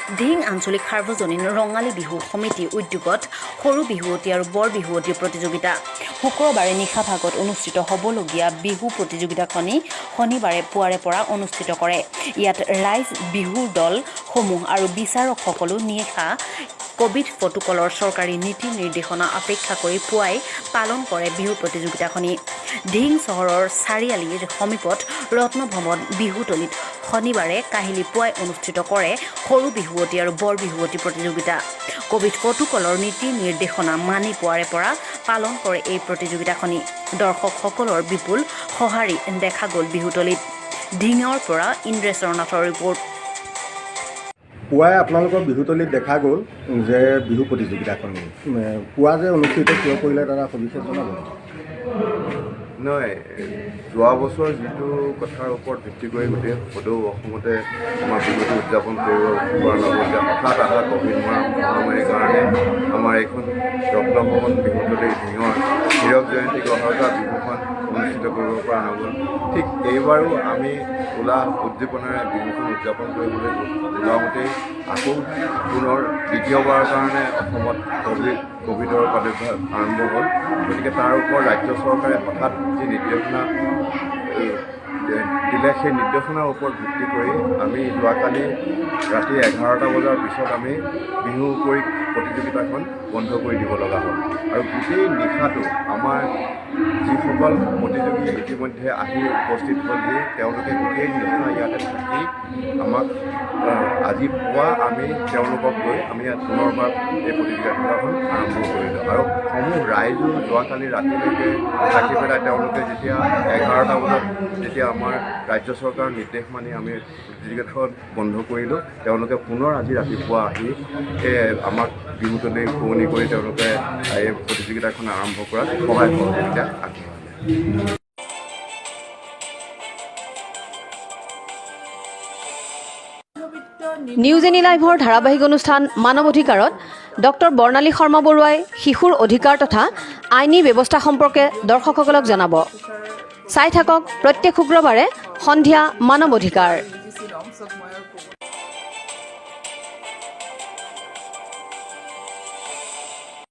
ধিং আঞ্চলিক সাৰ্বজনীন ৰঙালী বিহু সমিতি উদ্যোগত সৰু বিহুৱতী আৰু বৰ বিহুৱতীৰ প্ৰতিযোগিতা শুক্ৰবাৰে নিশা ভাগত অনুষ্ঠিত হ'বলগীয়া বিহু প্ৰতিযোগিতাখনি শনিবাৰে পুৱাৰে পৰা অনুষ্ঠিত কৰে। ইয়াত ৰাইজ বিহুৰ দলসমূহ আৰু বিচাৰকসকলো নিশা কোভিড প্ৰটোকলৰ চৰকাৰী নীতি নিৰ্দেশনা অপেক্ষা কৰি পুৱাই পালন কৰে বিহু প্ৰতিযোগিতাখনি। ধিং চহৰৰ চাৰিআলিৰ সমীপত ৰত্নভৱন বিহুতলীত শনিবাৰে কাহিলী পুৱাই অনুষ্ঠিত কৰে সৰু বিহুৱতী আৰু বৰ বিহুৱতী প্ৰতিযোগিতা। কোভিড প্ৰটোকলৰ নীতি নিৰ্দেশনা মানি পুৱাৰে পৰা পালন কৰে এই প্ৰতিযোগিতাখনি। দৰ্শকসকলৰ বিপুল সঁহাৰি দেখা গ'ল বিহুতলীত। ধিঙৰ পৰা ইন্দ্ৰেশ্বৰ নাথৰ ৰিপৰ্ট। পুৱাই আপোনালোকৰ বিহুতলীত দেখা গ'ল যে বিহু প্ৰতিযোগিতাখনি পুৱা যে অনুষ্ঠিত কিয় কৰিলে দাদা সবিশেষ জনাব? নহয়, যোৱা বছৰ যিটো কথাৰ ওপৰত ভিত্তি কৰি গোটেই সদৌ অসমতে আমাৰ বিহুটো উদযাপন কৰিব পৰা নগ'ল যে হঠাৎ অহা ক'ভিড মহামাৰীৰ কাৰণে আমাৰ এইখন ৰত্নভৱন বিহুতলীৰ ধিঙৰ হীৰক জয়ন্তী গঢ়কা বিহুখন অনুষ্ঠিত কৰিব পৰা নগ'ল। ঠিক এইবাৰো আমি উল্লাস উদ্দীপনাৰে বিহুখন উদযাপন কৰিবলৈ ওলাওঁতেই আকৌ পুনৰ দ্বিতীয়বাৰৰ কাৰণে অসমত ক'ভিডৰ প্ৰাদুৰ্ভাৱ আৰম্ভ হ'ল। গতিকে তাৰ ওপৰত ৰাজ্য চৰকাৰে হঠাৎ যি নিৰ্দেশনা দিলে সেই নিৰ্দেশনাৰ ওপৰত ভিত্তি কৰি আমি যোৱাকালি ৰাতি 11টা বজাৰ পিছত আমি বিহু প্ৰতিযোগিতাখন বন্ধ কৰি দিব লগা হ'ল। আৰু গোটেই নিশাটো আমাৰ যিসকল প্ৰতিযোগী ইতিমধ্যে আহি উপস্থিত হ'লহি তেওঁলোকে গোটেই নিশা ইয়াতে থাকি আমাক আজি পুৱা আমি তেওঁলোকক লৈ আমি পুনৰবাৰ এই প্ৰতিযোগিতাখন আৰম্ভ কৰিলোঁ। আৰু সমূহ ৰাইজো যোৱাকালি ৰাতিলৈকে থাকি পেলাই তেওঁলোকে যেতিয়া 11টা বজাত যেতিয়া আমাৰ ৰাজ্য চৰকাৰৰ নিৰ্দেশ মানি আমি প্ৰতিযোগিতাখন বন্ধ কৰিলোঁ, তেওঁলোকে পুনৰ আজি ৰাতিপুৱা আহি আমাক বিহুতলী শুৱনি কৰি তেওঁলোকে এই প্ৰতিযোগিতাখন আৰম্ভ কৰাত সহায় সহযোগিতা আগবঢ়ালে। নিউজ এনি লাইভৰ ধাৰাবাহিক অনুষ্ঠান মানৱ অধিকাৰত ডক্টৰ বৰ্ণালী শৰ্মা বৰুৱাই শিশুৰ অধিকাৰ তথা আইনী ব্যৱস্থা সম্পৰ্কে দৰ্শকসকলক জনাব। চাই থাকক প্ৰত্যেক শুক্ৰবাৰে সন্ধিয়া মানৱ অধিকাৰ।